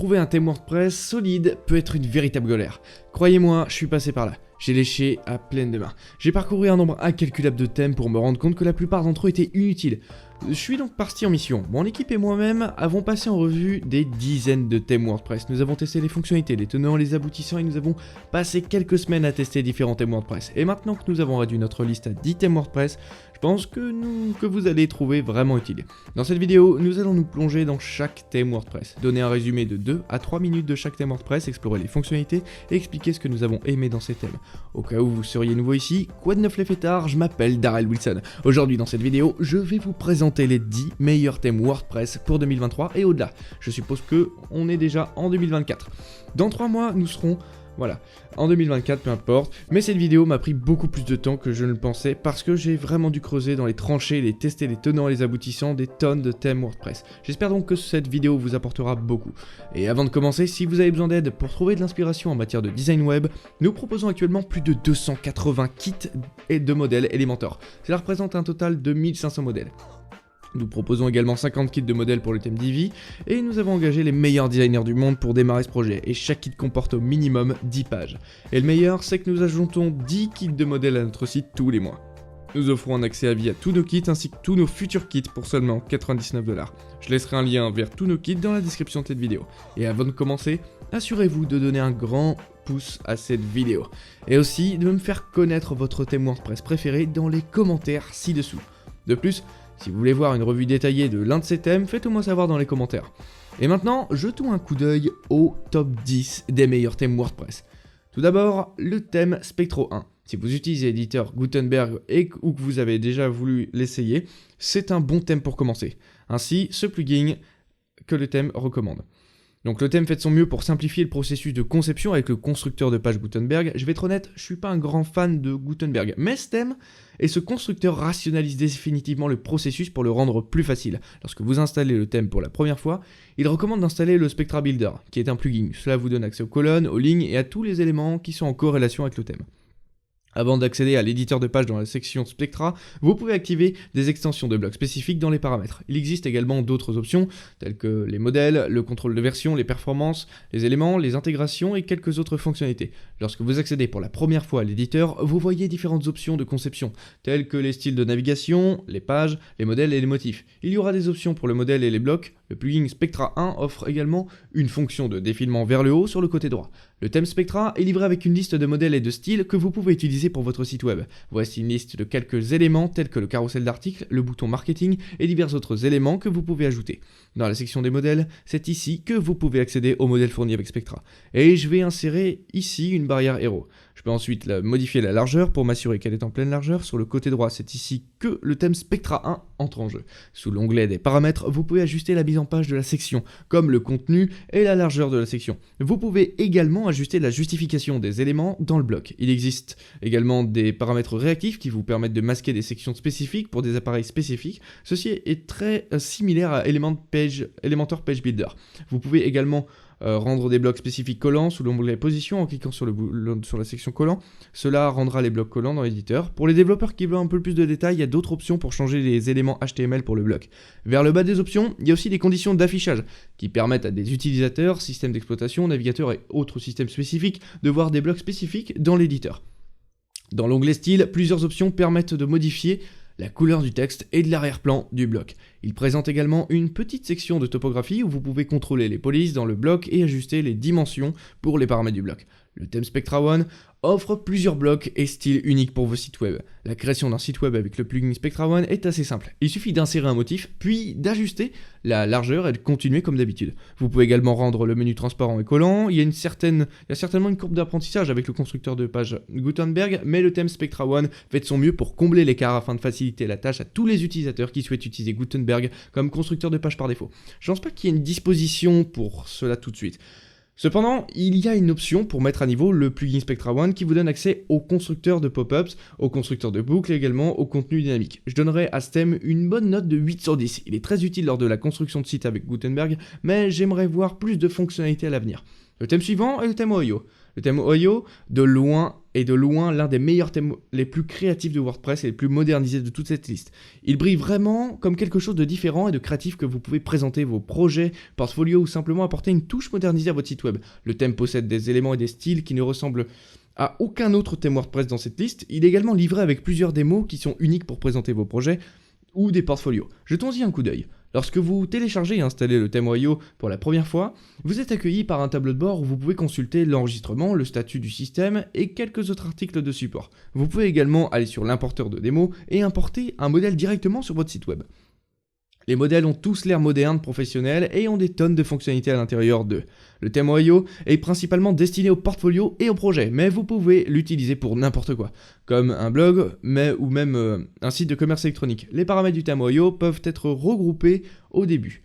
trouver un thème WordPress solide peut être une véritable galère. Croyez-moi, je suis passé par là. J'ai léché à pleine mains. J'ai parcouru un nombre incalculable de thèmes pour me rendre compte que la plupart d'entre eux étaient inutiles. Je suis donc parti en mission. Mon équipe et moi-même avons passé en revue des dizaines de thèmes WordPress. Nous avons testé les fonctionnalités, les tenants, les aboutissants et nous avons passé quelques semaines à tester différents thèmes WordPress. Et maintenant que nous avons réduit notre liste à 10 thèmes WordPress, je pense que vous allez trouver vraiment utile. Dans cette vidéo, nous allons nous plonger dans chaque thème WordPress, donner un résumé de 2 à 3 minutes de chaque thème WordPress, explorer les fonctionnalités et expliquer ce que nous avons aimé dans ces thèmes. Au cas où vous seriez nouveau ici, quoi de neuf les fêtards, je m'appelle Darrell Wilson. Aujourd'hui dans cette vidéo, je vais vous présenter les 10 meilleurs thèmes WordPress pour 2023 et au-delà. Je suppose que on est déjà en 2024. Dans 3 mois, nous serons... Voilà, en 2024, peu importe, mais cette vidéo m'a pris beaucoup plus de temps que je ne le pensais parce que j'ai vraiment dû creuser dans les tranchées, les tester les tenants et les aboutissants des tonnes de thèmes WordPress. J'espère donc que cette vidéo vous apportera beaucoup. Et avant de commencer, si vous avez besoin d'aide pour trouver de l'inspiration en matière de design web, nous proposons actuellement plus de 280 kits et de modèles Elementor. Cela représente un total de 1500 modèles. Nous proposons également 50 kits de modèles pour le thème Divi, et nous avons engagé les meilleurs designers du monde pour démarrer ce projet, et chaque kit comporte au minimum 10 pages. Et le meilleur, c'est que nous ajoutons 10 kits de modèles à notre site tous les mois. Nous offrons un accès à vie à tous nos kits ainsi que tous nos futurs kits pour seulement 99 $. Je laisserai un lien vers tous nos kits dans la description de cette vidéo. Et avant de commencer, assurez-vous de donner un grand pouce à cette vidéo. Et aussi de me faire connaître votre thème WordPress préféré dans les commentaires ci-dessous. De plus, si vous voulez voir une revue détaillée de l'un de ces thèmes, faites-le moi savoir dans les commentaires. Et maintenant, jetons un coup d'œil au top 10 des meilleurs thèmes WordPress. Tout d'abord, le thème Spectro 1. Si vous utilisez l'éditeur Gutenberg ou que vous avez déjà voulu l'essayer, c'est un bon thème pour commencer. Ainsi, ce plugin que le thème recommande. Donc le thème fait de son mieux pour simplifier le processus de conception avec le constructeur de page Gutenberg. Je vais être honnête, je suis pas un grand fan de Gutenberg, mais ce thème et ce constructeur rationalise définitivement le processus pour le rendre plus facile. Lorsque vous installez le thème pour la première fois, il recommande d'installer le Spectra Builder, qui est un plugin. Cela vous donne accès aux colonnes, aux lignes et à tous les éléments qui sont en corrélation avec le thème. Avant d'accéder à l'éditeur de page dans la section Spectra, vous pouvez activer des extensions de blocs spécifiques dans les paramètres. Il existe également d'autres options, telles que les modèles, le contrôle de version, les performances, les éléments, les intégrations et quelques autres fonctionnalités. Lorsque vous accédez pour la première fois à l'éditeur, vous voyez différentes options de conception, telles que les styles de navigation, les pages, les modèles et les motifs. Il y aura des options pour le modèle et les blocs. Le plugin Spectra 1 offre également une fonction de défilement vers le haut sur le côté droit. Le thème Spectra est livré avec une liste de modèles et de styles que vous pouvez utiliser pour votre site web. Voici une liste de quelques éléments tels que le carrousel d'articles, le bouton marketing et divers autres éléments que vous pouvez ajouter. Dans la section des modèles, c'est ici que vous pouvez accéder aux modèles fournis avec Spectra. Et je vais insérer ici une barrière héros. Je peux ensuite modifier la largeur pour m'assurer qu'elle est en pleine largeur. Sur le côté droit, c'est ici que le thème Spectra 1 entre en jeu. Sous l'onglet des paramètres, vous pouvez ajuster la mise en page de la section, comme le contenu et la largeur de la section. Vous pouvez également ajuster la justification des éléments dans le bloc. Il existe également des paramètres réactifs qui vous permettent de masquer des sections spécifiques pour des appareils spécifiques. Ceci est très similaire à Elementor Page Builder. Vous pouvez également rendre des blocs spécifiques collants sous l'onglet position en cliquant sur la section collant. Cela rendra les blocs collants dans l'éditeur. Pour les développeurs qui veulent un peu plus de détails, il y a d'autres options pour changer les éléments HTML pour le bloc. Vers le bas des options, il y a aussi des conditions d'affichage qui permettent à des utilisateurs, systèmes d'exploitation, navigateurs et autres systèmes spécifiques de voir des blocs spécifiques dans l'éditeur. Dans l'onglet style, plusieurs options permettent de modifier la couleur du texte et de l'arrière-plan du bloc. Il présente également une petite section de topographie où vous pouvez contrôler les polices dans le bloc et ajuster les dimensions pour les paramètres du bloc. Le thème Spectra 1 offre plusieurs blocs et styles uniques pour vos sites web. La création d'un site web avec le plugin Spectra 1 est assez simple. Il suffit d'insérer un motif, puis d'ajuster la largeur et de continuer comme d'habitude. Vous pouvez également rendre le menu transparent et collant. Il y a certainement une courbe d'apprentissage avec le constructeur de page Gutenberg, mais le thème Spectra 1 fait de son mieux pour combler l'écart afin de faciliter la tâche à tous les utilisateurs qui souhaitent utiliser Gutenberg comme constructeur de page par défaut. Je pense pas qu'il y ait une disposition pour cela tout de suite. Cependant, il y a une option pour mettre à niveau le plugin Spectra 1 qui vous donne accès au constructeur de pop-ups, au constructeur de boucles et également au contenu dynamique. Je donnerai à ce thème une bonne note de 8 sur 10. Il est très utile lors de la construction de sites avec Gutenberg, mais j'aimerais voir plus de fonctionnalités à l'avenir. Le thème suivant est le thème Ohio. Le thème Ohio, de loin l'un des meilleurs thèmes les plus créatifs de WordPress et les plus modernisés de toute cette liste. Il brille vraiment comme quelque chose de différent et de créatif que vous pouvez présenter vos projets, portfolio ou simplement apporter une touche modernisée à votre site web. Le thème possède des éléments et des styles qui ne ressemblent à aucun autre thème WordPress dans cette liste. Il est également livré avec plusieurs démos qui sont uniques pour présenter vos projets ou des portfolios. Jetons-y un coup d'œil. Lorsque vous téléchargez et installez le thème Ohio pour la première fois, vous êtes accueilli par un tableau de bord où vous pouvez consulter l'enregistrement, le statut du système et quelques autres articles de support. Vous pouvez également aller sur l'importeur de démo et importer un modèle directement sur votre site web. Les modèles ont tous l'air modernes, professionnels et ont des tonnes de fonctionnalités à l'intérieur d'eux. Le thème Ohio est principalement destiné au portfolio et au projet, mais vous pouvez l'utiliser pour n'importe quoi, comme un blog ou même un site de commerce électronique. Les paramètres du thème Ohio peuvent être regroupés au début.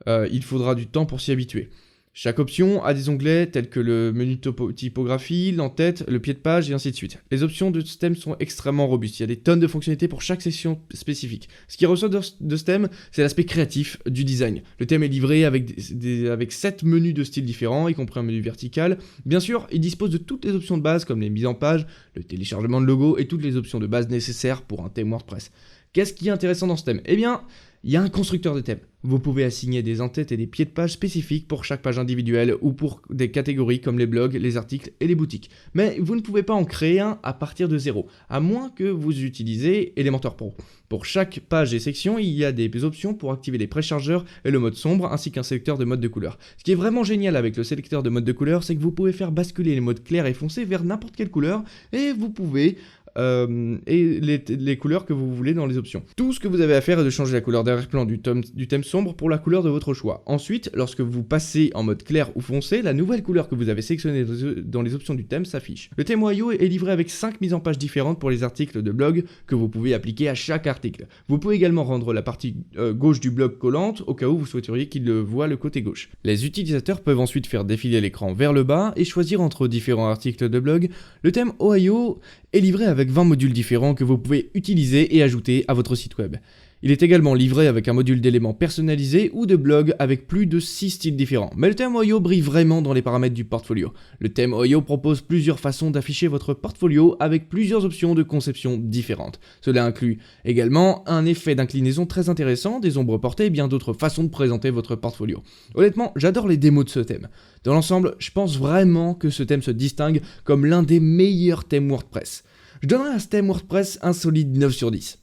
Il faudra du temps pour s'y habituer. Chaque option a des onglets tels que le menu typographie, l'entête, le pied de page et ainsi de suite. Les options de ce thème sont extrêmement robustes, il y a des tonnes de fonctionnalités pour chaque section spécifique. Ce qui ressort de ce thème, c'est l'aspect créatif du design. Le thème est livré avec 7 menus de styles différents, y compris un menu vertical. Bien sûr, il dispose de toutes les options de base comme les mises en page, le téléchargement de logos et toutes les options de base nécessaires pour un thème WordPress. Qu'est-ce qui est intéressant dans ce thème ? Eh bien, il y a un constructeur de thème. Vous pouvez assigner des entêtes et des pieds de page spécifiques pour chaque page individuelle ou pour des catégories comme les blogs, les articles et les boutiques. Mais vous ne pouvez pas en créer un à partir de zéro, à moins que vous utilisiez Elementor Pro. Pour chaque page et section, il y a des options pour activer les préchargeurs et le mode sombre, ainsi qu'un sélecteur de mode de couleur. Ce qui est vraiment génial avec le sélecteur de mode de couleur, c'est que vous pouvez faire basculer les modes clairs et foncés vers n'importe quelle couleur, et vous pouvez les couleurs que vous voulez dans les options. Tout ce que vous avez à faire est de changer la couleur d'arrière-plan du thème sombre pour la couleur de votre choix. Ensuite, lorsque vous passez en mode clair ou foncé, la nouvelle couleur que vous avez sélectionnée dans les options du thème s'affiche. Le thème Ohio est livré avec 5 mises en page différentes pour les articles de blog que vous pouvez appliquer à chaque article. Vous pouvez également rendre la partie gauche du blog collante au cas où vous souhaiteriez qu'il voie le côté gauche. Les utilisateurs peuvent ensuite faire défiler l'écran vers le bas et choisir entre différents articles de blog. Le thème Ohio est livré avec 20 modules différents que vous pouvez utiliser et ajouter à votre site web. Il est également livré avec un module d'éléments personnalisés ou de blog avec plus de 6 styles différents. Mais le thème Ohio brille vraiment dans les paramètres du portfolio. Le thème Ohio propose plusieurs façons d'afficher votre portfolio avec plusieurs options de conception différentes. Cela inclut également un effet d'inclinaison très intéressant, des ombres portées et bien d'autres façons de présenter votre portfolio. Honnêtement, j'adore les démos de ce thème. Dans l'ensemble, je pense vraiment que ce thème se distingue comme l'un des meilleurs thèmes WordPress. Je donnerai à ce thème WordPress un solide 9 sur 10.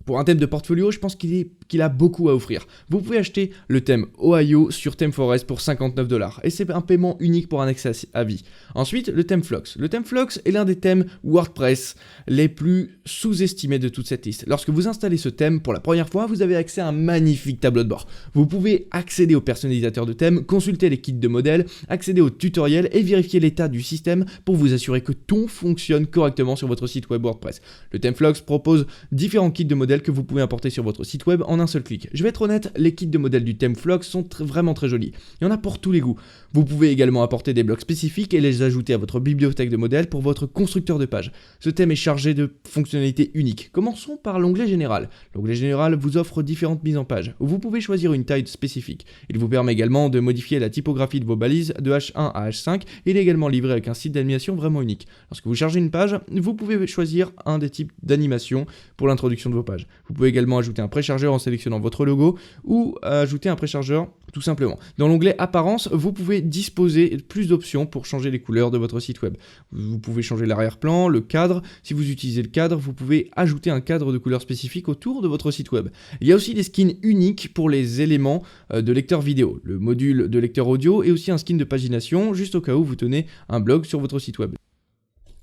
Pour un thème de portfolio, je pense qu'il a beaucoup à offrir. Vous pouvez acheter le thème Ohio sur ThemeForest pour 59$, et c'est un paiement unique pour un accès à vie. Ensuite, le thème Flux. Le thème Flux est l'un des thèmes WordPress les plus sous-estimés de toute cette liste. Lorsque vous installez ce thème pour la première fois, vous avez accès à un magnifique tableau de bord. Vous pouvez accéder aux personnalisateurs de thèmes, consulter les kits de modèles, accéder aux tutoriels et vérifier l'état du système pour vous assurer que tout fonctionne correctement sur votre site web WordPress. Le thème Flux propose différents kits de modèles que vous pouvez importer sur votre site web en un seul clic. Je vais être honnête, les kits de modèles du thème Flux sont vraiment très jolis. Il y en a pour tous les goûts. Vous pouvez également apporter des blocs spécifiques et les ajouter à votre bibliothèque de modèles pour votre constructeur de page. Ce thème est chargé de fonctionnalités uniques. Commençons par l'onglet général. L'onglet général vous offre différentes mises en page. Vous pouvez choisir une taille spécifique. Il vous permet également de modifier la typographie de vos balises de H1 à H5. Il est également livré avec un site d'animation vraiment unique. Lorsque vous chargez une page, vous pouvez choisir un des types d'animation pour l'introduction de vos pages. Vous pouvez également ajouter un préchargeur en sélectionnant votre logo ou ajouter un préchargeur tout simplement. Dans l'onglet Apparence, vous pouvez disposer de plus d'options pour changer les couleurs de votre site web. Vous pouvez changer l'arrière-plan, le cadre. Si vous utilisez le cadre, vous pouvez ajouter un cadre de couleur spécifique autour de votre site web. Il y a aussi des skins uniques pour les éléments de lecteur vidéo, le module de lecteur audio et aussi un skin de pagination, juste au cas où vous tenez un blog sur votre site web.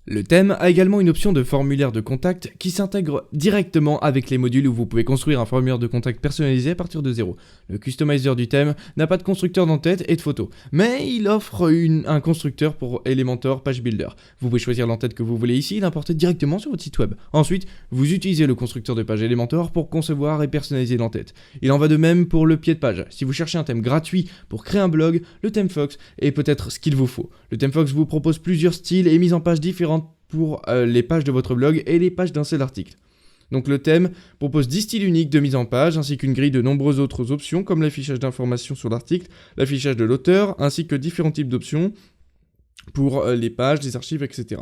Le thème a également une option de formulaire de contact qui s'intègre directement avec les modules où vous pouvez construire un formulaire de contact personnalisé à partir de zéro. Le customizer du thème n'a pas de constructeur d'entête et de photos, mais il offre un constructeur pour Elementor Page Builder. Vous pouvez choisir l'entête que vous voulez ici et l'importer directement sur votre site web. Ensuite, vous utilisez le constructeur de page Elementor pour concevoir et personnaliser l'entête. Il en va de même pour le pied de page. Si vous cherchez un thème gratuit pour créer un blog, le thème Fox est peut-être ce qu'il vous faut. Le thème Fox vous propose plusieurs styles et mises en page différentes pour les pages de votre blog et les pages d'un seul article. Donc le thème propose 10 styles uniques de mise en page, ainsi qu'une grille de nombreuses autres options, comme l'affichage d'informations sur l'article, l'affichage de l'auteur, ainsi que différents types d'options pour les pages, les archives, etc.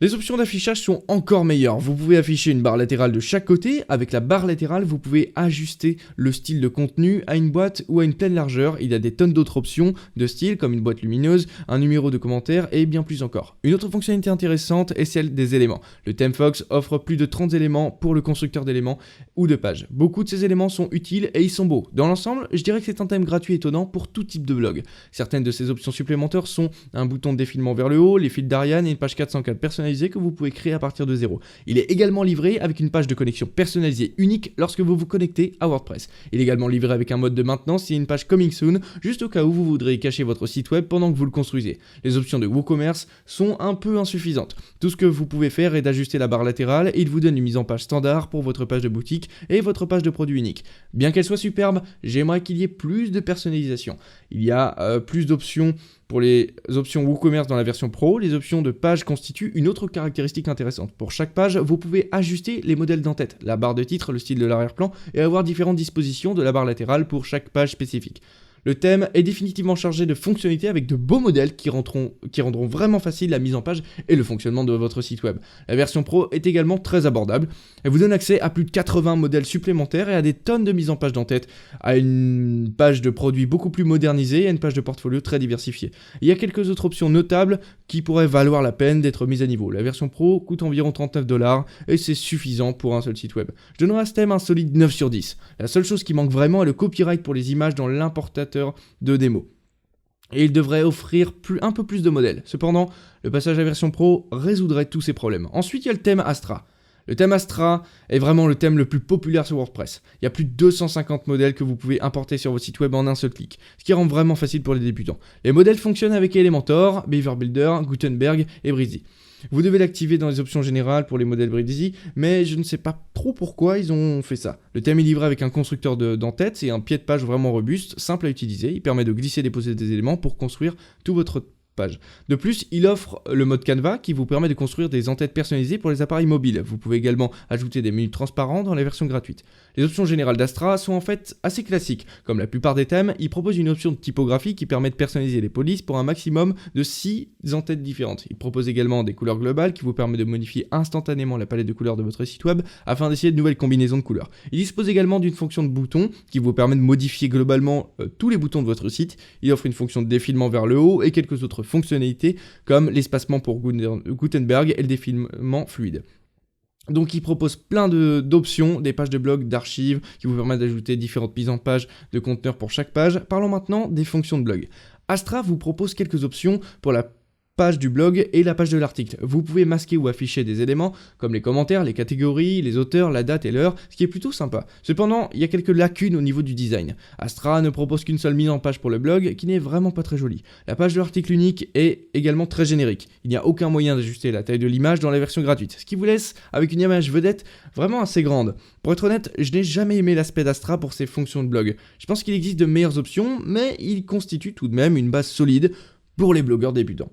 Les options d'affichage sont encore meilleures. Vous pouvez afficher une barre latérale de chaque côté. Avec la barre latérale, vous pouvez ajuster le style de contenu à une boîte ou à une pleine largeur. Il y a des tonnes d'autres options de style, comme une boîte lumineuse, un numéro de commentaire et bien plus encore. Une autre fonctionnalité intéressante est celle des éléments. Le thème Fox offre plus de 30 éléments pour le constructeur d'éléments ou de pages. Beaucoup de ces éléments sont utiles et ils sont beaux. Dans l'ensemble, je dirais que c'est un thème gratuit et étonnant pour tout type de blog. Certaines de ces options supplémentaires sont un bouton de défilement vers le haut, les fils d'Ariane et une page 404 personnalisée que vous pouvez créer à partir de zéro. Il est également livré avec une page de connexion personnalisée unique lorsque vous vous connectez à WordPress. Il est également livré avec un mode de maintenance et une page Coming Soon, juste au cas où vous voudriez cacher votre site web pendant que vous le construisez. Les options de WooCommerce sont un peu insuffisantes. Tout ce que vous pouvez faire est d'ajuster la barre latérale et il vous donne une mise en page standard pour votre page de boutique et votre page de produit unique. Bien qu'elle soit superbe, j'aimerais qu'il y ait plus de personnalisation. Il y a plus d'options pour les options WooCommerce dans la version Pro. Les options de page constituent une autre caractéristique intéressante. Pour chaque page, vous pouvez ajuster les modèles d'en-tête, la barre de titre, le style de l'arrière-plan et avoir différentes dispositions de la barre latérale pour chaque page spécifique. Le thème est définitivement chargé de fonctionnalités avec de beaux modèles qui rendront vraiment facile la mise en page et le fonctionnement de votre site web. La version Pro est également très abordable. Elle vous donne accès à plus de 80 modèles supplémentaires et à des tonnes de mise en page d'en-tête, à une page de produits beaucoup plus modernisée et à une page de portfolio très diversifiée. Il y a quelques autres options notables qui pourraient valoir la peine d'être mises à niveau. La version Pro coûte environ $39 et c'est suffisant pour un seul site web. Je donnerai à ce thème un solide 9 sur 10. La seule chose qui manque vraiment est le copyright pour les images dans l'importateur de démo. Et il devrait offrir un peu plus de modèles. Cependant, le passage à la version Pro résoudrait tous ces problèmes. Ensuite, il y a le thème Astra. Le thème Astra est vraiment le thème le plus populaire sur WordPress. Il y a plus de 250 modèles que vous pouvez importer sur votre site web en un seul clic, ce qui rend vraiment facile pour les débutants. Les modèles fonctionnent avec Elementor, Beaver Builder, Gutenberg et Breezy. Vous devez l'activer dans les options générales pour les modèles Breezy, mais je ne sais pas trop pourquoi ils ont fait ça. Le thème est livré avec un constructeur d'en-tête et un pied de page vraiment robuste, simple à utiliser. Il permet de glisser et déposer des éléments pour construire tout votre page. De plus, il offre le mode Canva qui vous permet de construire des en-têtes personnalisées pour les appareils mobiles. Vous pouvez également ajouter des menus transparents dans les versions gratuites. Les options générales d'Astra sont en fait assez classiques. Comme la plupart des thèmes, il propose une option de typographie qui permet de personnaliser les polices pour un maximum de 6 en-têtes différentes. Il propose également des couleurs globales qui vous permettent de modifier instantanément la palette de couleurs de votre site web afin d'essayer de nouvelles combinaisons de couleurs. Il dispose également d'une fonction de bouton qui vous permet de modifier globalement tous les boutons de votre site. Il offre une fonction de défilement vers le haut et quelques autres fonctionnalités comme l'espacement pour Gutenberg et le défilement fluide. Donc il propose plein d'options, des pages de blog, d'archives qui vous permettent d'ajouter différentes mises en page de conteneurs pour chaque page. Parlons maintenant des fonctions de blog. Astra vous propose quelques options pour la page du blog et la page de l'article. Vous pouvez masquer ou afficher des éléments comme les commentaires, les catégories, les auteurs, la date et l'heure, ce qui est plutôt sympa. Cependant, il y a quelques lacunes au niveau du design. Astra ne propose qu'une seule mise en page pour le blog qui n'est vraiment pas très jolie. La page de l'article unique est également très générique. Il n'y a aucun moyen d'ajuster la taille de l'image dans la version gratuite, ce qui vous laisse avec une image vedette vraiment assez grande. Pour être honnête, je n'ai jamais aimé l'aspect d'Astra pour ses fonctions de blog. Je pense qu'il existe de meilleures options, mais il constitue tout de même une base solide pour les blogueurs débutants.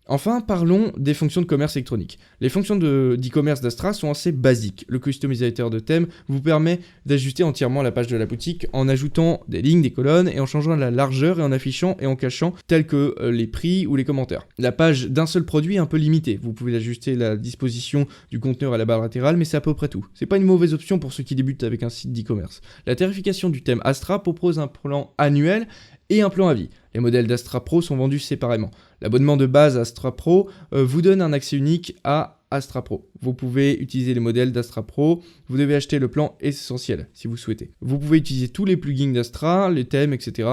Enfin, parlons des fonctions de commerce électronique. Les fonctions d'e-commerce d'Astra sont assez basiques. Le customisateur de thème vous permet d'ajuster entièrement la page de la boutique en ajoutant des lignes, des colonnes et en changeant la largeur et en affichant et en cachant tels que les prix ou les commentaires. La page d'un seul produit est un peu limitée. Vous pouvez ajuster la disposition du conteneur à la barre latérale, mais c'est à peu près tout. C'est pas une mauvaise option pour ceux qui débutent avec un site d'e-commerce. La tarification du thème Astra propose un plan annuel et un plan à vie. Les modèles d'Astra Pro sont vendus séparément. L'abonnement de base Astra Pro vous donne un accès unique à Astra Pro. Vous pouvez utiliser les modèles d'Astra Pro, vous devez acheter le plan essentiel si vous souhaitez. Vous pouvez utiliser tous les plugins d'Astra, les thèmes, etc.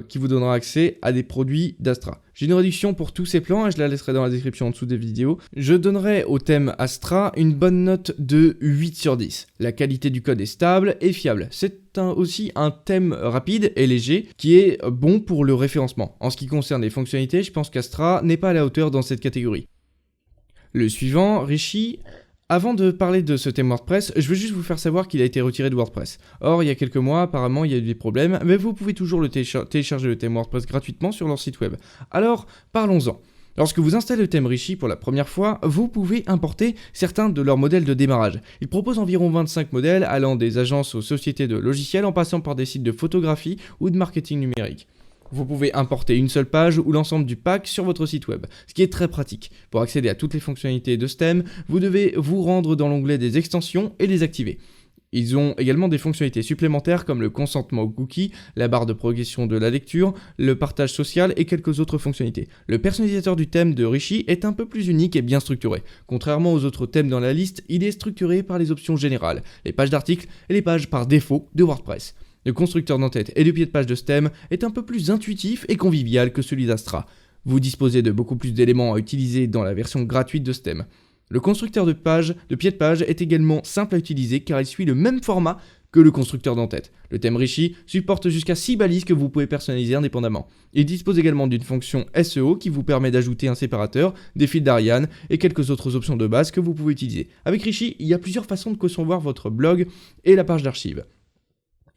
Qui vous donnera accès à des produits d'Astra. J'ai une réduction pour tous ces plans et je la laisserai dans la description en dessous des vidéos. Je donnerai au thème Astra une bonne note de 8 sur 10. La qualité du code est stable et fiable. C'est aussi un thème rapide et léger qui est bon pour le référencement. En ce qui concerne les fonctionnalités, je pense qu'Astra n'est pas à la hauteur dans cette catégorie. Le suivant, Rishi. Avant de parler de ce thème WordPress, je veux juste vous faire savoir qu'il a été retiré de WordPress. Or, il y a quelques mois, apparemment, il y a eu des problèmes, mais vous pouvez toujours télécharger le thème WordPress gratuitement sur leur site web. Alors, parlons-en. Lorsque vous installez le thème Rishi pour la première fois, vous pouvez importer certains de leurs modèles de démarrage. Ils proposent environ 25 modèles allant des agences aux sociétés de logiciels en passant par des sites de photographie ou de marketing numérique. Vous pouvez importer une seule page ou l'ensemble du pack sur votre site web, ce qui est très pratique. Pour accéder à toutes les fonctionnalités de ce thème, vous devez vous rendre dans l'onglet des extensions et les activer. Ils ont également des fonctionnalités supplémentaires comme le consentement aux cookies, la barre de progression de la lecture, le partage social et quelques autres fonctionnalités. Le personnalisateur du thème de Rishi est un peu plus unique et bien structuré. Contrairement aux autres thèmes dans la liste, il est structuré par les options générales, les pages d'articles et les pages par défaut de WordPress. Le constructeur d'entête et le pied de page de ce thème est un peu plus intuitif et convivial que celui d'Astra. Vous disposez de beaucoup plus d'éléments à utiliser dans la version gratuite de ce thème. Le constructeur de pied de page est également simple à utiliser car il suit le même format que le constructeur d'entête. Le thème Rishi supporte jusqu'à 6 balises que vous pouvez personnaliser indépendamment. Il dispose également d'une fonction SEO qui vous permet d'ajouter un séparateur, des fils d'Ariane et quelques autres options de base que vous pouvez utiliser. Avec Rishi, il y a plusieurs façons de concevoir votre blog et la page d'archives.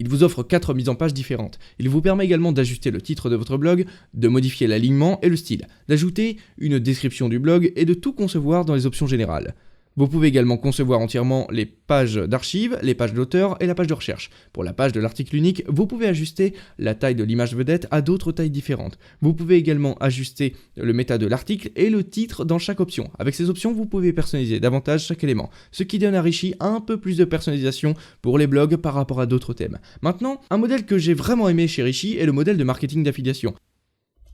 Il vous offre 4 mises en page différentes. Il vous permet également d'ajuster le titre de votre blog, de modifier l'alignement et le style, d'ajouter une description du blog et de tout concevoir dans les options générales. Vous pouvez également concevoir entièrement les pages d'archives, les pages d'auteur et la page de recherche. Pour la page de l'article unique, vous pouvez ajuster la taille de l'image vedette à d'autres tailles différentes. Vous pouvez également ajuster le méta de l'article et le titre dans chaque option. Avec ces options, vous pouvez personnaliser davantage chaque élément, ce qui donne à Rishi un peu plus de personnalisation pour les blogs par rapport à d'autres thèmes. Maintenant, un modèle que j'ai vraiment aimé chez Rishi est le modèle de marketing d'affiliation.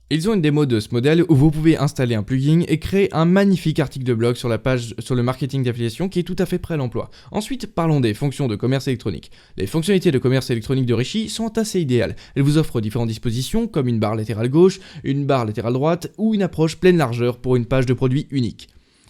Ils ont une démo de ce modèle où vous pouvez installer un plugin et créer un magnifique article de blog sur la page sur le marketing d'affiliation qui est tout à fait prêt à l'emploi. Ensuite, parlons des fonctions de commerce électronique. Les fonctionnalités de commerce électronique de Rishi sont assez idéales. Elles vous offrent différentes dispositions comme une barre latérale gauche, une barre latérale droite ou une approche pleine largeur pour une page de produit unique.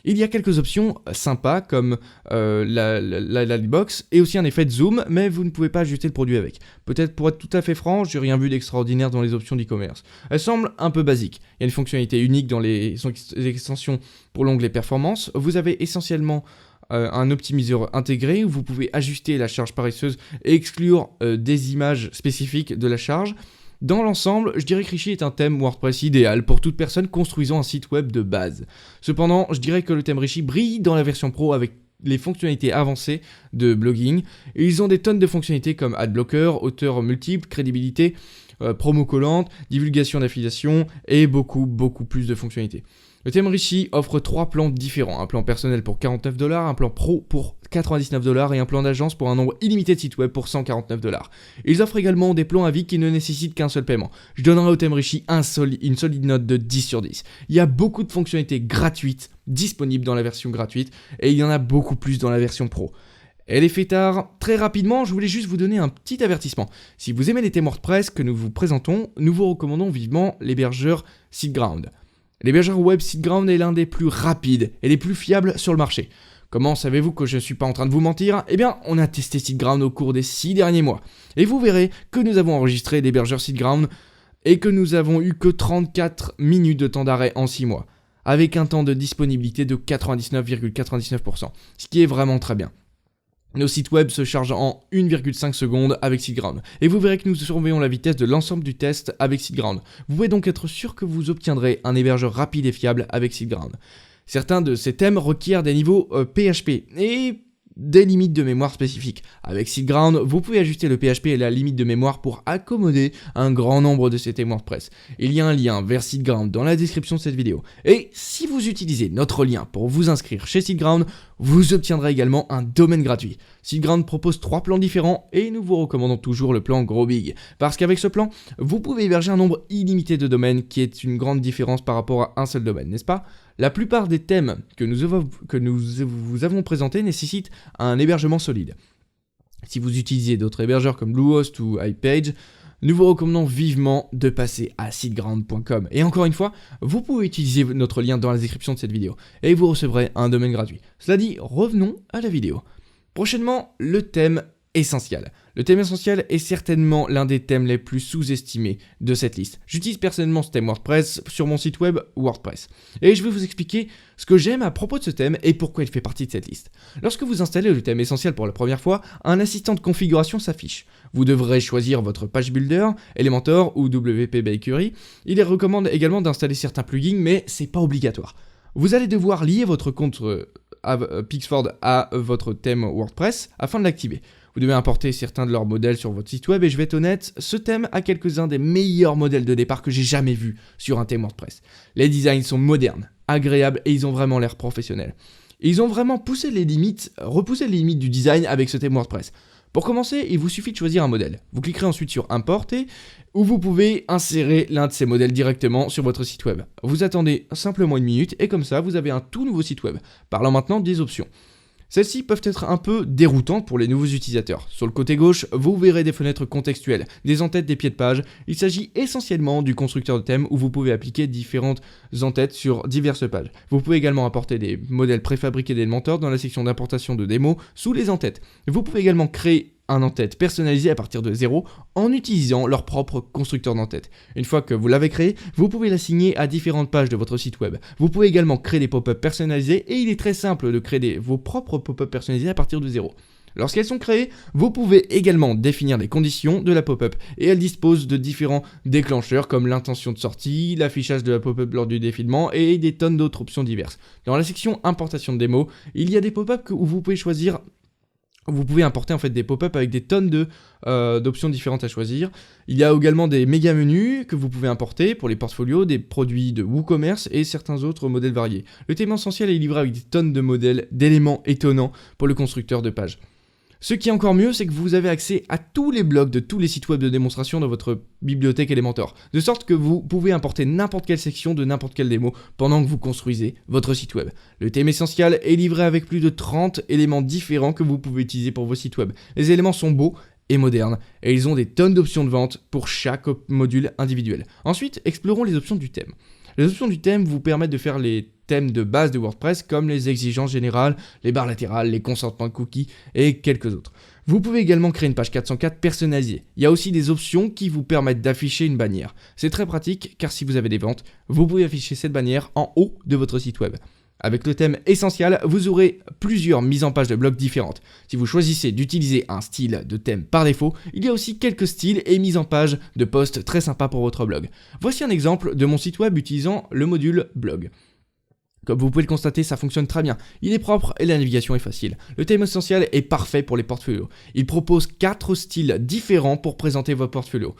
Il y a quelques options sympas comme la lightbox et aussi un effet de zoom, mais vous ne pouvez pas ajuster le produit avec. Peut-être pour être tout à fait franc, j'ai rien vu d'extraordinaire dans les options d'e-commerce. Elles semblent un peu basiques. Il y a une fonctionnalité unique dans les extensions pour l'onglet performance. Vous avez essentiellement un optimiseur intégré où vous pouvez ajuster la charge paresseuse et exclure des images spécifiques de la charge. Dans l'ensemble, je dirais que Rishi est un thème WordPress idéal pour toute personne construisant un site web de base. Cependant, je dirais que le thème Rishi brille dans la version pro avec les fonctionnalités avancées de blogging. Et ils ont des tonnes de fonctionnalités comme adblocker, auteur multiple, crédibilité, promo collante, divulgation d'affiliation et beaucoup plus de fonctionnalités. Le thème Rishi offre 3 plans différents, un plan personnel pour $49, un plan pro pour $99 et un plan d'agence pour un nombre illimité de sites web pour $149. Ils offrent également des plans à vie qui ne nécessitent qu'un seul paiement. Je donnerai au thème Rishi une solide note de 10 sur 10. Il y a beaucoup de fonctionnalités gratuites disponibles dans la version gratuite et il y en a beaucoup plus dans la version pro. Et les fêtards, très rapidement, je voulais juste vous donner un petit avertissement. Si vous aimez les thèmes WordPress que nous vous présentons, nous vous recommandons vivement l'hébergeur SiteGround. L'hébergeur web SiteGround est l'un des plus rapides et les plus fiables sur le marché. Comment savez-vous que je ne suis pas en train de vous mentir ? Eh bien, on a testé SiteGround au cours des 6 derniers mois. Et vous verrez que nous avons enregistré l'hébergeur SiteGround et que nous avons eu que 34 minutes de temps d'arrêt en 6 mois, avec un temps de disponibilité de 99,99%, ce qui est vraiment très bien. Nos sites web se chargent en 1,5 secondes avec SiteGround. Et vous verrez que nous surveillons la vitesse de l'ensemble du test avec SiteGround. Vous pouvez donc être sûr que vous obtiendrez un hébergeur rapide et fiable avec SiteGround. Certains de ces thèmes requièrent des niveaux PHP et des limites de mémoire spécifiques. Avec SiteGround, vous pouvez ajuster le PHP et la limite de mémoire pour accommoder un grand nombre de ces thèmes WordPress. Il y a un lien vers SiteGround dans la description de cette vidéo. Et si vous utilisez notre lien pour vous inscrire chez SiteGround, vous obtiendrez également un domaine gratuit. SiteGround propose 3 plans différents et nous vous recommandons toujours le plan Grow Big. Parce qu'avec ce plan, vous pouvez héberger un nombre illimité de domaines qui est une grande différence par rapport à un seul domaine, n'est-ce pas ? La plupart des thèmes que nous vous avons présentés nécessitent un hébergement solide. Si vous utilisez d'autres hébergeurs comme Bluehost ou iPage, nous vous recommandons vivement de passer à siteground.com. Et encore une fois, vous pouvez utiliser notre lien dans la description de cette vidéo et vous recevrez un domaine gratuit. Cela dit, revenons à la vidéo. Prochainement, le thème essential. Le thème essential est certainement l'un des thèmes les plus sous-estimés de cette liste. J'utilise personnellement ce thème WordPress sur mon site web WordPress. Et je vais vous expliquer ce que j'aime à propos de ce thème et pourquoi il fait partie de cette liste. Lorsque vous installez le thème essentiel pour la première fois, un assistant de configuration s'affiche. Vous devrez choisir votre page builder, Elementor ou WP Bakery. Il recommande également d'installer certains plugins, mais c'est pas obligatoire. Vous allez devoir lier votre compte Pixford à votre thème WordPress afin de l'activer. Vous devez importer certains de leurs modèles sur votre site web et je vais être honnête, ce thème a quelques-uns des meilleurs modèles de départ que j'ai jamais vus sur un thème WordPress. Les designs sont modernes, agréables et ils ont vraiment l'air professionnels. Et ils ont vraiment repoussé les limites du design avec ce thème WordPress. Pour commencer, il vous suffit de choisir un modèle. Vous cliquerez ensuite sur Importer, où vous pouvez insérer l'un de ces modèles directement sur votre site web. Vous attendez simplement 1 minute et comme ça, vous avez un tout nouveau site web. Parlons maintenant des options. Celles-ci peuvent être un peu déroutantes pour les nouveaux utilisateurs. Sur le côté gauche, vous verrez des fenêtres contextuelles, des en-têtes, des pieds de page. Il s'agit essentiellement du constructeur de thème où vous pouvez appliquer différentes en-têtes sur diverses pages. Vous pouvez également apporter des modèles préfabriqués d'Elementor dans la section d'importation de démos sous les en-têtes. Vous pouvez également créer un en-tête personnalisé à partir de zéro en utilisant leur propre constructeur d'en-tête. Une fois que vous l'avez créé, vous pouvez l'assigner à différentes pages de votre site web. Vous pouvez également créer des pop-up personnalisés et il est très simple de créer vos propres pop-up personnalisés à partir de zéro. Lorsqu'elles sont créées, vous pouvez également définir les conditions de la pop-up et elle dispose de différents déclencheurs comme l'intention de sortie, l'affichage de la pop-up lors du défilement et des tonnes d'autres options diverses. Dans la section importation de démos, il y a des pop-up où vous pouvez choisir. Vous pouvez importer en fait des pop-up avec des tonnes d'options différentes à choisir. Il y a également des méga menus que vous pouvez importer pour les portfolios, des produits de WooCommerce et certains autres modèles variés. Le thème essentiel est livré avec des tonnes de modèles, d'éléments étonnants pour le constructeur de pages. Ce qui est encore mieux, c'est que vous avez accès à tous les blogs de tous les sites web de démonstration dans votre bibliothèque Elementor, de sorte que vous pouvez importer n'importe quelle section de n'importe quelle démo pendant que vous construisez votre site web. Le thème essentiel est livré avec plus de 30 éléments différents que vous pouvez utiliser pour vos sites web. Les éléments sont beaux et modernes, et ils ont des tonnes d'options de vente pour chaque module individuel. Ensuite, explorons les options du thème. Les options du thème vous permettent de faire les thèmes de base de WordPress comme les exigences générales, les barres latérales, les consentements de cookies et quelques autres. Vous pouvez également créer une page 404 personnalisée. Il y a aussi des options qui vous permettent d'afficher une bannière. C'est très pratique car si vous avez des ventes, vous pouvez afficher cette bannière en haut de votre site web. Avec le thème essentiel, vous aurez plusieurs mises en page de blog différentes. Si vous choisissez d'utiliser un style de thème par défaut, il y a aussi quelques styles et mises en page de posts très sympas pour votre blog. Voici un exemple de mon site web utilisant le module blog. Comme vous pouvez le constater, ça fonctionne très bien. Il est propre et la navigation est facile. Le thème essentiel est parfait pour les portfolios. Il propose 4 styles différents pour présenter votre portfolio.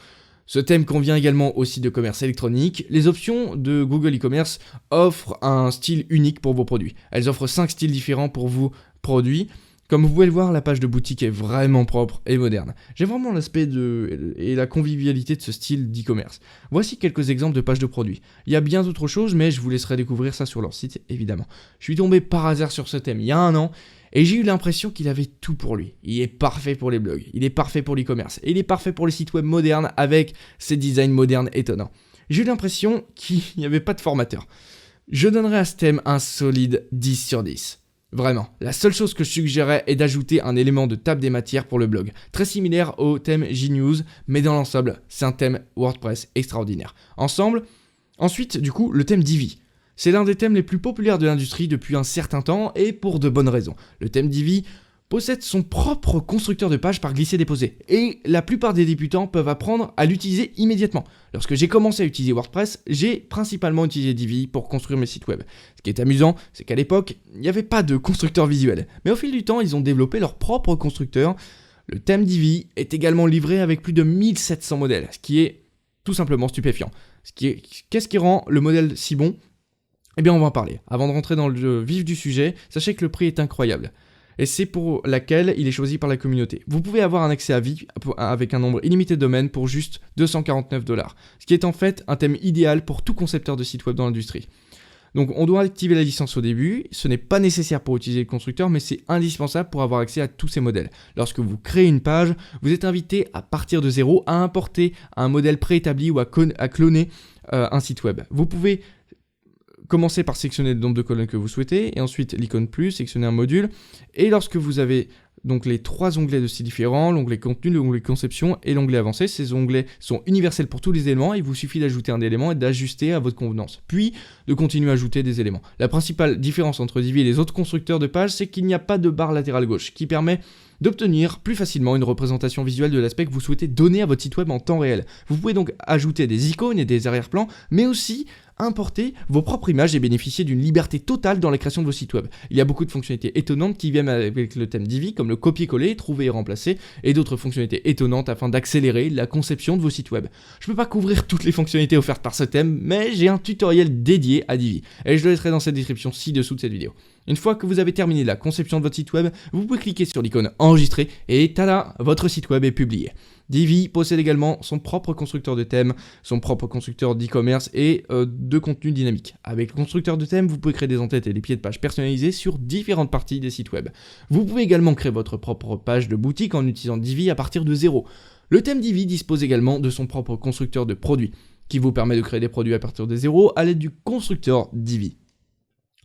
Ce thème convient également au site de commerce électronique. Les options de Google e-commerce offrent un style unique pour vos produits. Elles offrent 5 styles différents pour vos produits. Comme vous pouvez le voir, la page de boutique est vraiment propre et moderne. J'aime vraiment l'aspect et la convivialité de ce style d'e-commerce. Voici quelques exemples de pages de produits. Il y a bien d'autres choses, mais je vous laisserai découvrir ça sur leur site, évidemment. Je suis tombé par hasard sur ce thème il y a un an, et j'ai eu l'impression qu'il avait tout pour lui. Il est parfait pour les blogs, il est parfait pour l'e-commerce, et il est parfait pour les sites web modernes avec ses designs modernes étonnants. J'ai eu l'impression qu'il n'y avait pas de formateur. Je donnerais à ce thème un solide 10 sur 10. Vraiment, la seule chose que je suggérerais est d'ajouter un élément de table des matières pour le blog, très similaire au thème Gnews, mais dans l'ensemble, c'est un thème WordPress extraordinaire. Ensuite, du coup, le thème Divi. C'est l'un des thèmes les plus populaires de l'industrie depuis un certain temps et pour de bonnes raisons. Le thème Divi possède son propre constructeur de pages par glisser-déposer et la plupart des débutants peuvent apprendre à l'utiliser immédiatement. Lorsque j'ai commencé à utiliser WordPress, j'ai principalement utilisé Divi pour construire mes sites web. Ce qui est amusant, c'est qu'à l'époque, il n'y avait pas de constructeur visuel. Mais au fil du temps, ils ont développé leur propre constructeur. Le thème Divi est également livré avec plus de 1700 modèles, ce qui est tout simplement stupéfiant. Qu'est-ce qui rend le modèle si bon ? Eh bien, on va en parler. Avant de rentrer dans le vif du sujet, sachez que le prix est incroyable. Et c'est pour laquelle il est choisi par la communauté. Vous pouvez avoir un accès à vie avec un nombre illimité de domaines pour juste 249$, ce qui est en fait un thème idéal pour tout concepteur de site web dans l'industrie. Donc on doit activer la licence au début, ce n'est pas nécessaire pour utiliser le constructeur, mais c'est indispensable pour avoir accès à tous ces modèles. Lorsque vous créez une page, vous êtes invité à partir de zéro à importer un modèle préétabli ou à cloner un site web. Vous pouvez commencez par sélectionner le nombre de colonnes que vous souhaitez, et ensuite l'icône plus, sélectionner un module, et lorsque vous avez donc les 3 onglets de style différents, l'onglet contenu, l'onglet conception et l'onglet avancé. Ces onglets sont universels pour tous les éléments, il vous suffit d'ajouter un élément et d'ajuster à votre convenance, puis de continuer à ajouter des éléments. La principale différence entre Divi et les autres constructeurs de pages, c'est qu'il n'y a pas de barre latérale gauche, qui permet d'obtenir plus facilement une représentation visuelle de l'aspect que vous souhaitez donner à votre site web en temps réel. Vous pouvez donc ajouter des icônes et des arrière-plans, mais aussi importer vos propres images et bénéficier d'une liberté totale dans la création de vos sites web. Il y a beaucoup de fonctionnalités étonnantes qui viennent avec le thème Divi, comme le copier-coller, trouver et remplacer, et d'autres fonctionnalités étonnantes afin d'accélérer la conception de vos sites web. Je ne peux pas couvrir toutes les fonctionnalités offertes par ce thème, mais j'ai un tutoriel dédié à Divi, et je le laisserai dans cette description ci-dessous de cette vidéo. Une fois que vous avez terminé la conception de votre site web, vous pouvez cliquer sur l'icône enregistrer et tada, votre site web est publié. Divi possède également son propre constructeur de thème, son propre constructeur d'e-commerce et de contenu dynamique. Avec le constructeur de thème, vous pouvez créer des entêtes et des pieds de page personnalisés sur différentes parties des sites web. Vous pouvez également créer votre propre page de boutique en utilisant Divi à partir de zéro. Le thème Divi dispose également de son propre constructeur de produits, qui vous permet de créer des produits à partir de zéro à l'aide du constructeur Divi.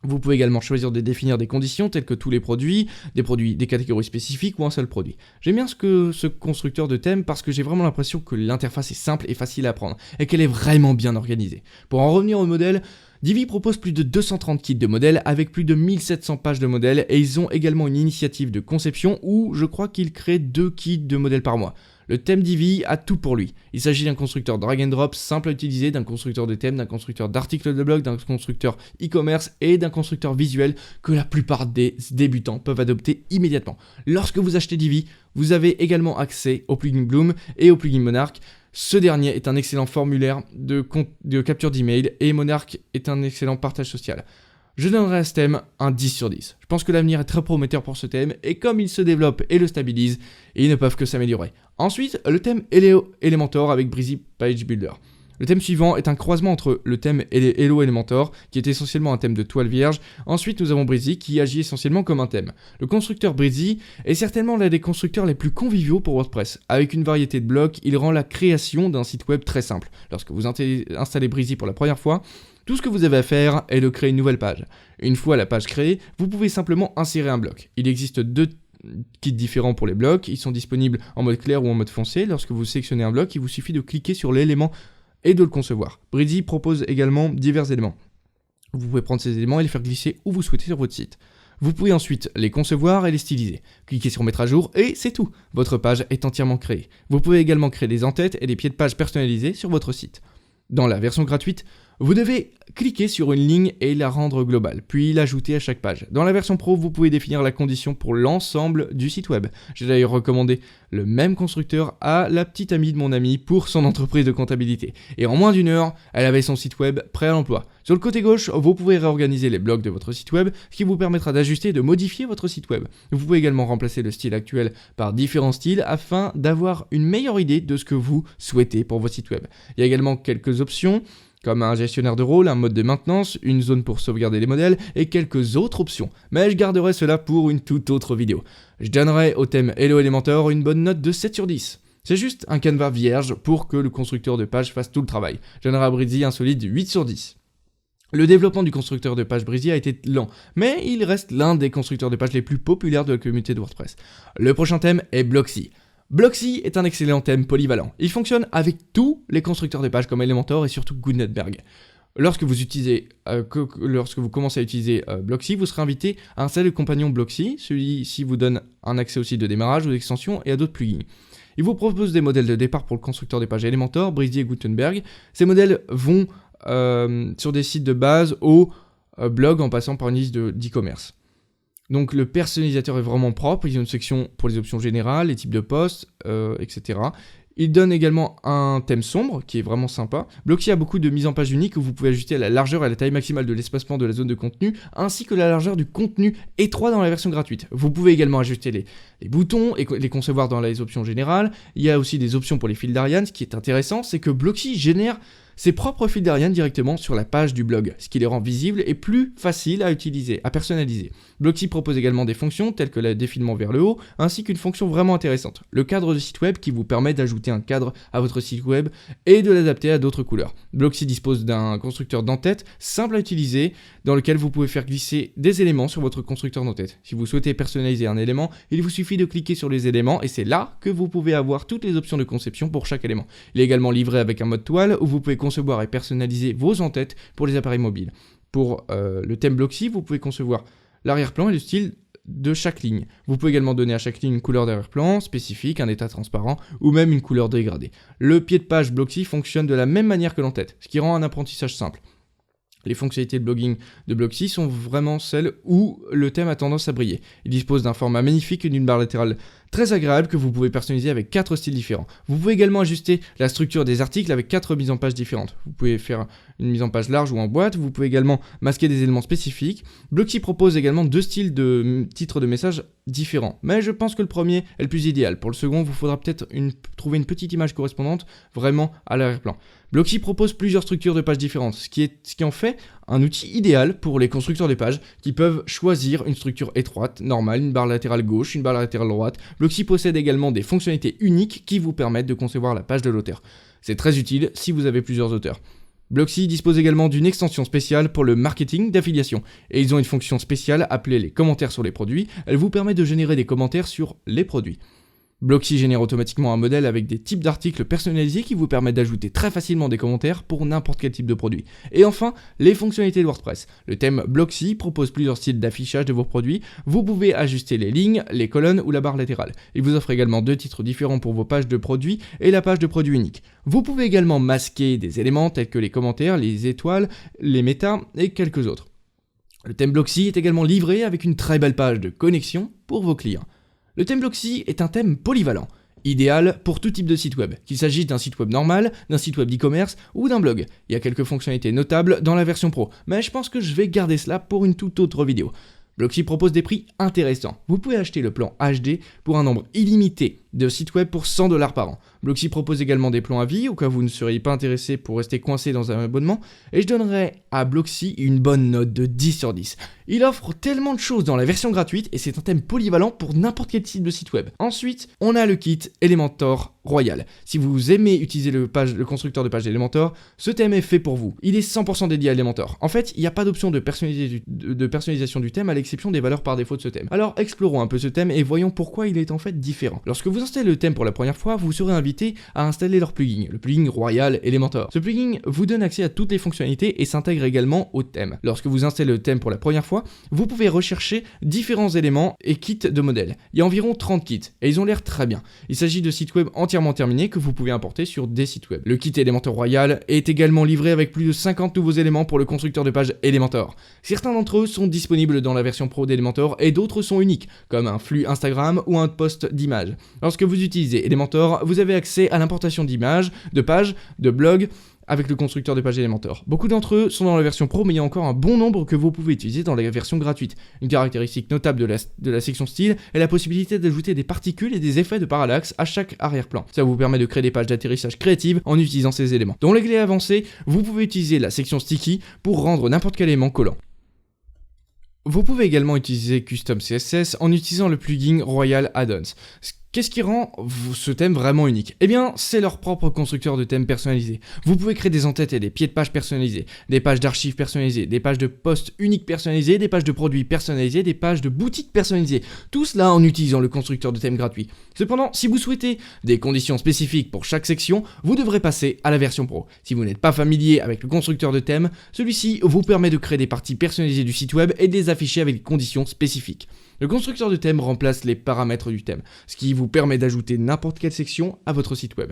Vous pouvez également choisir de définir des conditions telles que tous les produits, des catégories spécifiques ou un seul produit. J'aime bien ce constructeur de thème parce que j'ai vraiment l'impression que l'interface est simple et facile à apprendre et qu'elle est vraiment bien organisée. Pour en revenir au modèle, Divi propose plus de 230 kits de modèles avec plus de 1700 pages de modèles et ils ont également une initiative de conception où je crois qu'ils créent 2 kits de modèles par mois. Le thème Divi a tout pour lui. Il s'agit d'un constructeur drag and drop simple à utiliser, d'un constructeur de thème, d'un constructeur d'articles de blog, d'un constructeur e-commerce et d'un constructeur visuel que la plupart des débutants peuvent adopter immédiatement. Lorsque vous achetez Divi, vous avez également accès au plugin Bloom et au plugin Monarch. Ce dernier est un excellent formulaire de capture d'email et Monarch est un excellent partage social. Je donnerai à ce thème un 10 sur 10. Je pense que l'avenir est très prometteur pour ce thème et comme il se développe et le stabilise, ils ne peuvent que s'améliorer. Ensuite, le thème Elementor avec Breezy Page Builder. Le thème suivant est un croisement entre le thème Hello Elementor, qui est essentiellement un thème de toile vierge. Ensuite, nous avons Breezy, qui agit essentiellement comme un thème. Le constructeur Breezy est certainement l'un des constructeurs les plus conviviaux pour WordPress. Avec une variété de blocs, il rend la création d'un site web très simple. Lorsque vous installez Breezy pour la première fois, tout ce que vous avez à faire est de créer une nouvelle page. Une fois la page créée, vous pouvez simplement insérer un bloc. Il existe 2 kits différents pour les blocs, ils sont disponibles en mode clair ou en mode foncé. Lorsque vous sélectionnez un bloc, il vous suffit de cliquer sur l'élément et de le concevoir. Breezy propose également divers éléments. Vous pouvez prendre ces éléments et les faire glisser où vous souhaitez sur votre site. Vous pouvez ensuite les concevoir et les styliser. Cliquez sur mettre à jour et c'est tout. Votre page est entièrement créée. Vous pouvez également créer des entêtes et des pieds de page personnalisés sur votre site. Dans la version gratuite, vous devez cliquer sur une ligne et la rendre globale, puis l'ajouter à chaque page. Dans la version pro, vous pouvez définir la condition pour l'ensemble du site web. J'ai d'ailleurs recommandé le même constructeur à la petite amie de mon ami pour son entreprise de comptabilité. Et en moins d'1 heure, elle avait son site web prêt à l'emploi. Sur le côté gauche, vous pouvez réorganiser les blocs de votre site web, ce qui vous permettra d'ajuster et de modifier votre site web. Vous pouvez également remplacer le style actuel par différents styles afin d'avoir une meilleure idée de ce que vous souhaitez pour votre site web. Il y a également quelques options, comme un gestionnaire de rôle, un mode de maintenance, une zone pour sauvegarder les modèles et quelques autres options. Mais je garderai cela pour une toute autre vidéo. Je donnerai au thème Hello Elementor une bonne note de 7 sur 10. C'est juste un canevas vierge pour que le constructeur de page fasse tout le travail. Je donnerai à Breezy un solide 8 sur 10. Le développement du constructeur de page Breezy a été lent, mais il reste l'un des constructeurs de pages les plus populaires de la communauté de WordPress. Le prochain thème est Blocksy. Blocksy est un excellent thème polyvalent. Il fonctionne avec tous les constructeurs de pages comme Elementor et surtout Gutenberg. Lorsque vous commencez à utiliser Blocksy, vous serez invité à installer le compagnon Blocksy. Celui-ci vous donne un accès au site de démarrage ou d'extension et à d'autres plugins. Il vous propose des modèles de départ pour le constructeur des pages Elementor, Breezy et Gutenberg. Ces modèles vont sur des sites de base au blog en passant par une liste d'e-commerce. Donc le personnalisateur est vraiment propre, il y a une section pour les options générales, les types de posts, etc. Il donne également un thème sombre qui est vraiment sympa. Blocksy a beaucoup de mises en page uniques où vous pouvez ajuster la largeur et la taille maximale de l'espacement de la zone de contenu, ainsi que la largeur du contenu étroit dans la version gratuite. Vous pouvez également ajuster les boutons et les concevoir dans les options générales. Il y a aussi des options pour les fils d'Ariane. Ce qui est intéressant, c'est que Blocksy génère ses propres fils d'Ariane directement sur la page du blog, ce qui les rend visibles et plus faciles à utiliser, à personnaliser. Blocksy propose également des fonctions telles que le défilement vers le haut, ainsi qu'une fonction vraiment intéressante, le cadre de site web qui vous permet d'ajouter un cadre à votre site web et de l'adapter à d'autres couleurs. Blocksy dispose d'un constructeur d'entête simple à utiliser, dans lequel vous pouvez faire glisser des éléments sur votre constructeur d'entête. Si vous souhaitez personnaliser un élément, il vous suffit de cliquer sur les éléments et c'est là que vous pouvez avoir toutes les options de conception pour chaque élément. Il est également livré avec un mode toile où vous pouvez concevoir et personnaliser vos entêtes pour les appareils mobiles. Pour le thème Blocksy, vous pouvez concevoir l'arrière-plan et le style de chaque ligne. Vous pouvez également donner à chaque ligne une couleur d'arrière-plan spécifique, un état transparent ou même une couleur dégradée. Le pied de page Blocksy fonctionne de la même manière que l'entête, ce qui rend un apprentissage simple. Les fonctionnalités de blogging de Blocksy sont vraiment celles où le thème a tendance à briller. Il dispose d'un format magnifique et d'une barre latérale très agréable que vous pouvez personnaliser avec 4 styles différents. Vous pouvez également ajuster la structure des articles avec 4 mises en page différentes. Vous pouvez faire une mise en page large ou en boîte, vous pouvez également masquer des éléments spécifiques. Blocksy propose également 2 styles de titres de messages différents, mais je pense que le premier est le plus idéal. Pour le second, vous faudra peut-être trouver une petite image correspondante vraiment à l'arrière-plan. Blocksy propose plusieurs structures de pages différentes, ce qui en fait un outil idéal pour les constructeurs de pages qui peuvent choisir une structure étroite, normale, une barre latérale gauche, une barre latérale droite. Blocksy possède également des fonctionnalités uniques qui vous permettent de concevoir la page de l'auteur. C'est très utile si vous avez plusieurs auteurs. Blocksy dispose également d'une extension spéciale pour le marketing d'affiliation, et ils ont une fonction spéciale appelée les commentaires sur les produits. Elle vous permet de générer des commentaires sur les produits. Blocksy génère automatiquement un modèle avec des types d'articles personnalisés qui vous permettent d'ajouter très facilement des commentaires pour n'importe quel type de produit. Et enfin, les fonctionnalités de WordPress. Le thème Blocksy propose plusieurs styles d'affichage de vos produits. Vous pouvez ajuster les lignes, les colonnes ou la barre latérale. Il vous offre également 2 titres différents pour vos pages de produits et la page de produit unique. Vous pouvez également masquer des éléments tels que les commentaires, les étoiles, les méta et quelques autres. Le thème Blocksy est également livré avec une très belle page de connexion pour vos clients. Le thème Blocksy est un thème polyvalent, idéal pour tout type de site web, qu'il s'agisse d'un site web normal, d'un site web d'e-commerce ou d'un blog. Il y a quelques fonctionnalités notables dans la version pro, mais je pense que je vais garder cela pour une toute autre vidéo. Blocksy propose des prix intéressants. Vous pouvez acheter le plan HD pour un nombre illimité de sites web pour 100$ par an. Blocksy propose également des plans à vie au cas où vous ne seriez pas intéressé pour rester coincé dans un abonnement, et je donnerai à Blocksy une bonne note de 10 sur 10. Il offre tellement de choses dans la version gratuite et c'est un thème polyvalent pour n'importe quel type de site web. Ensuite, on a le kit Elementor Royal. Si vous aimez utiliser le constructeur de page Elementor, ce thème est fait pour vous. Il est 100% dédié à Elementor. En fait, il n'y a pas d'option de personnalisation du thème à l'exception des valeurs par défaut de ce thème. Alors explorons un peu ce thème et voyons pourquoi il est en fait différent. Lorsque vous installez le thème pour la première fois, vous serez invité à installer leur plugin, le plugin Royal Elementor. Ce plugin vous donne accès à toutes les fonctionnalités et s'intègre également au thème. Lorsque vous installez le thème pour la première fois, vous pouvez rechercher différents éléments et kits de modèles. Il y a environ 30 kits et ils ont l'air très bien. Il s'agit de sites web entièrement terminés que vous pouvez importer sur des sites web. Le kit Elementor Royal est également livré avec plus de 50 nouveaux éléments pour le constructeur de page Elementor. Certains d'entre eux sont disponibles dans la version pro d'Elementor et d'autres sont uniques, comme un flux Instagram ou un post d'images. Lorsque vous utilisez Elementor, vous avez accès à l'importation d'images, de pages, de blogs, avec le constructeur de page Elementor. Beaucoup d'entre eux sont dans la version pro, mais il y a encore un bon nombre que vous pouvez utiliser dans la version gratuite. Une caractéristique notable de la section style est la possibilité d'ajouter des particules et des effets de parallaxe à chaque arrière-plan. Ça vous permet de créer des pages d'atterrissage créatives en utilisant ces éléments. Dans les clés avancées, vous pouvez utiliser la section sticky pour rendre n'importe quel élément collant. Vous pouvez également utiliser Custom CSS en utilisant le plugin Royal Add-ons. Qu'est-ce qui rend ce thème vraiment unique? Eh bien, c'est leur propre constructeur de thèmes personnalisés. Vous pouvez créer des entêtes et des pieds de page personnalisés, des pages d'archives personnalisées, des pages de posts uniques personnalisées, des pages de produits personnalisés, des pages de boutiques personnalisées. Tout cela en utilisant le constructeur de thèmes gratuit. Cependant, si vous souhaitez des conditions spécifiques pour chaque section, vous devrez passer à la version pro. Si vous n'êtes pas familier avec le constructeur de thèmes, celui-ci vous permet de créer des parties personnalisées du site web et de les afficher avec des conditions spécifiques. Le constructeur de thème remplace les paramètres du thème, ce qui vous permet d'ajouter n'importe quelle section à votre site web.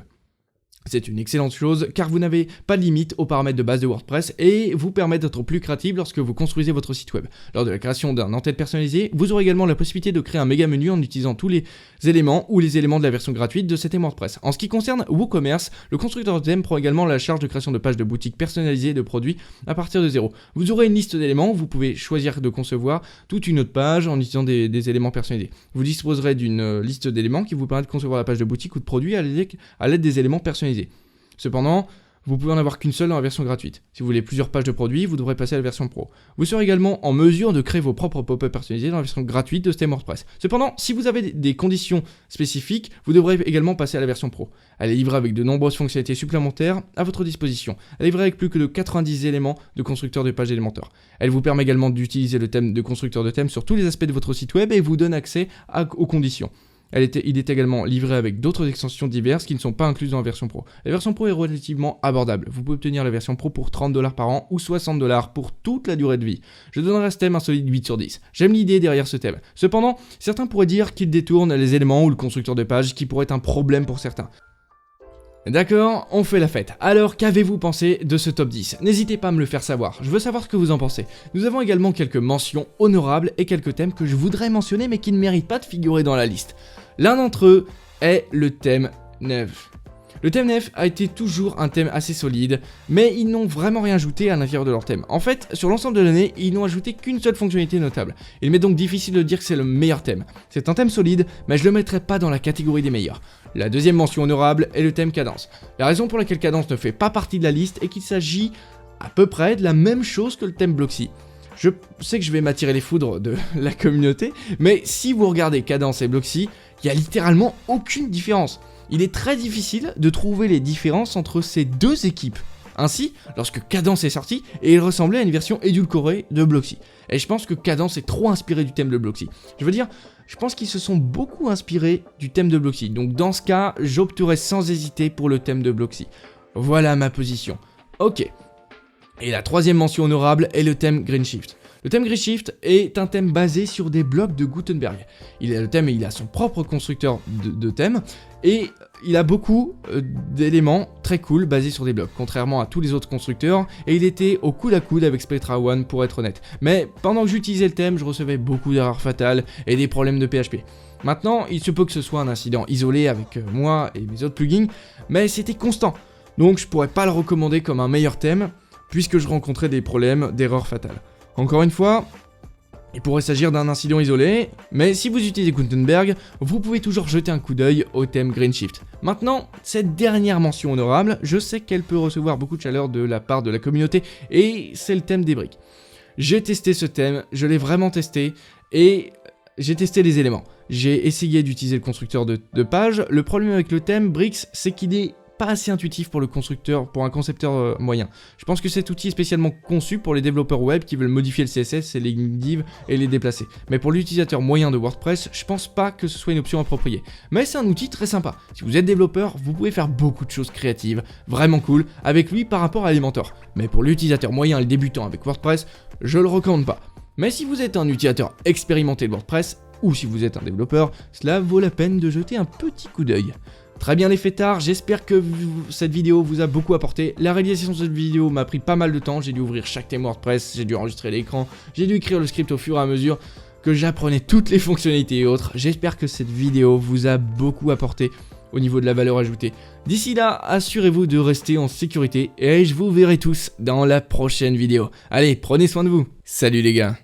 C'est une excellente chose car vous n'avez pas de limite aux paramètres de base de WordPress et vous permet d'être plus créatif lorsque vous construisez votre site web. Lors de la création d'un en-tête personnalisé, vous aurez également la possibilité de créer un méga menu en utilisant tous les éléments ou les éléments de la version gratuite de cet thème WordPress. En ce qui concerne WooCommerce, le constructeur de thème prend également la charge de création de pages de boutiques personnalisées de produits à partir de zéro. Vous aurez une liste d'éléments, vous pouvez choisir de concevoir toute une autre page en utilisant des éléments personnalisés. Vous disposerez d'une liste d'éléments qui vous permet de concevoir la page de boutique ou de produit à l'aide des éléments personnalisés. Cependant, Vous pouvez en avoir qu'une seule dans la version gratuite. Si vous voulez plusieurs pages de produits, vous devrez passer à la version pro. Vous serez également en mesure de créer vos propres pop-up personnalisés dans la version gratuite de ce thème WordPress. Cependant, si vous avez des conditions spécifiques, vous devrez également passer à la version pro. Elle est livrée avec de nombreuses fonctionnalités supplémentaires à votre disposition. Elle est livrée avec plus que de 90 éléments de constructeur de pages Elementor. Elle vous permet également d'utiliser le thème de constructeur de thème sur tous les aspects de votre site web et vous donne accès aux conditions. Il est également livré avec d'autres extensions diverses qui ne sont pas incluses dans la version pro. La version pro est relativement abordable. Vous pouvez obtenir la version pro pour $30 par an ou $60 pour toute la durée de vie. Je donnerai à ce thème un solide 8 sur 10. J'aime l'idée derrière ce thème. Cependant, certains pourraient dire qu'il détourne les éléments ou le constructeur de page, qui pourrait être un problème pour certains. D'accord, on fait la fête. Alors, qu'avez-vous pensé de ce top 10 ? N'hésitez pas à me le faire savoir, je veux savoir ce que vous en pensez. Nous avons également quelques mentions honorables et quelques thèmes que je voudrais mentionner mais qui ne méritent pas de figurer dans la liste. L'un d'entre eux est le thème Neve. Le thème Neve a été toujours un thème assez solide, mais ils n'ont vraiment rien ajouté à l'intérieur de leur thème. En fait, sur l'ensemble de l'année, ils n'ont ajouté qu'une seule fonctionnalité notable. Il m'est donc difficile de dire que c'est le meilleur thème. C'est un thème solide, mais je le mettrai pas dans la catégorie des meilleurs. La deuxième mention honorable est le thème Kadence. La raison pour laquelle Kadence ne fait pas partie de la liste est qu'il s'agit à peu près de la même chose que le thème Blocksy. Je sais que je vais m'attirer les foudres de la communauté, mais si vous regardez Kadence et Blocksy, il n'y a littéralement aucune différence. Il est très difficile de trouver les différences entre ces deux équipes. Ainsi, lorsque Kadence est sorti, et il ressemblait à une version édulcorée de Blocksy. Et je pense que Kadence est trop inspiré du thème de Blocksy. Je veux dire, je pense qu'ils se sont beaucoup inspirés du thème de Blocksy. Donc dans ce cas, j'opterai sans hésiter pour le thème de Blocksy. Voilà ma position. Ok. Et la troisième mention honorable est le thème GreenShift. Le thème GreenShift est un thème basé sur des blocs de Gutenberg. Il a son propre constructeur de thème et il a beaucoup d'éléments très cool basés sur des blocs, contrairement à tous les autres constructeurs, et il était au coude à coude avec Spectra One pour être honnête. Mais pendant que j'utilisais le thème, je recevais beaucoup d'erreurs fatales et des problèmes de PHP. Maintenant, il se peut que ce soit un incident isolé avec moi et mes autres plugins, mais c'était constant. Donc je pourrais pas le recommander comme un meilleur thème, puisque je rencontrais des problèmes d'erreurs fatales. Encore une fois, il pourrait s'agir d'un incident isolé, mais si vous utilisez Gutenberg, vous pouvez toujours jeter un coup d'œil au thème GreenShift. Maintenant, cette dernière mention honorable, je sais qu'elle peut recevoir beaucoup de chaleur de la part de la communauté, et c'est le thème des briques. J'ai testé ce thème, je l'ai vraiment testé, et j'ai testé les éléments. J'ai essayé d'utiliser le constructeur de page. Le problème avec le thème Bricks, c'est qu'il est pas assez intuitif pour un concepteur moyen. Je pense que cet outil est spécialement conçu pour les développeurs web qui veulent modifier le CSS et les divs et les déplacer. Mais pour l'utilisateur moyen de WordPress, je pense pas que ce soit une option appropriée. Mais c'est un outil très sympa. Si vous êtes développeur, vous pouvez faire beaucoup de choses créatives, vraiment cool, avec lui par rapport à Elementor. Mais pour l'utilisateur moyen et le débutant avec WordPress, je le recommande pas. Mais si vous êtes un utilisateur expérimenté de WordPress, ou si vous êtes un développeur, cela vaut la peine de jeter un petit coup d'œil. Très bien les fêtards, j'espère que cette vidéo vous a beaucoup apporté. La réalisation de cette vidéo m'a pris pas mal de temps, j'ai dû ouvrir chaque thème WordPress, j'ai dû enregistrer l'écran, j'ai dû écrire le script au fur et à mesure que j'apprenais toutes les fonctionnalités et autres. J'espère que cette vidéo vous a beaucoup apporté au niveau de la valeur ajoutée. D'ici là, assurez-vous de rester en sécurité et je vous verrai tous dans la prochaine vidéo. Allez, prenez soin de vous. Salut les gars.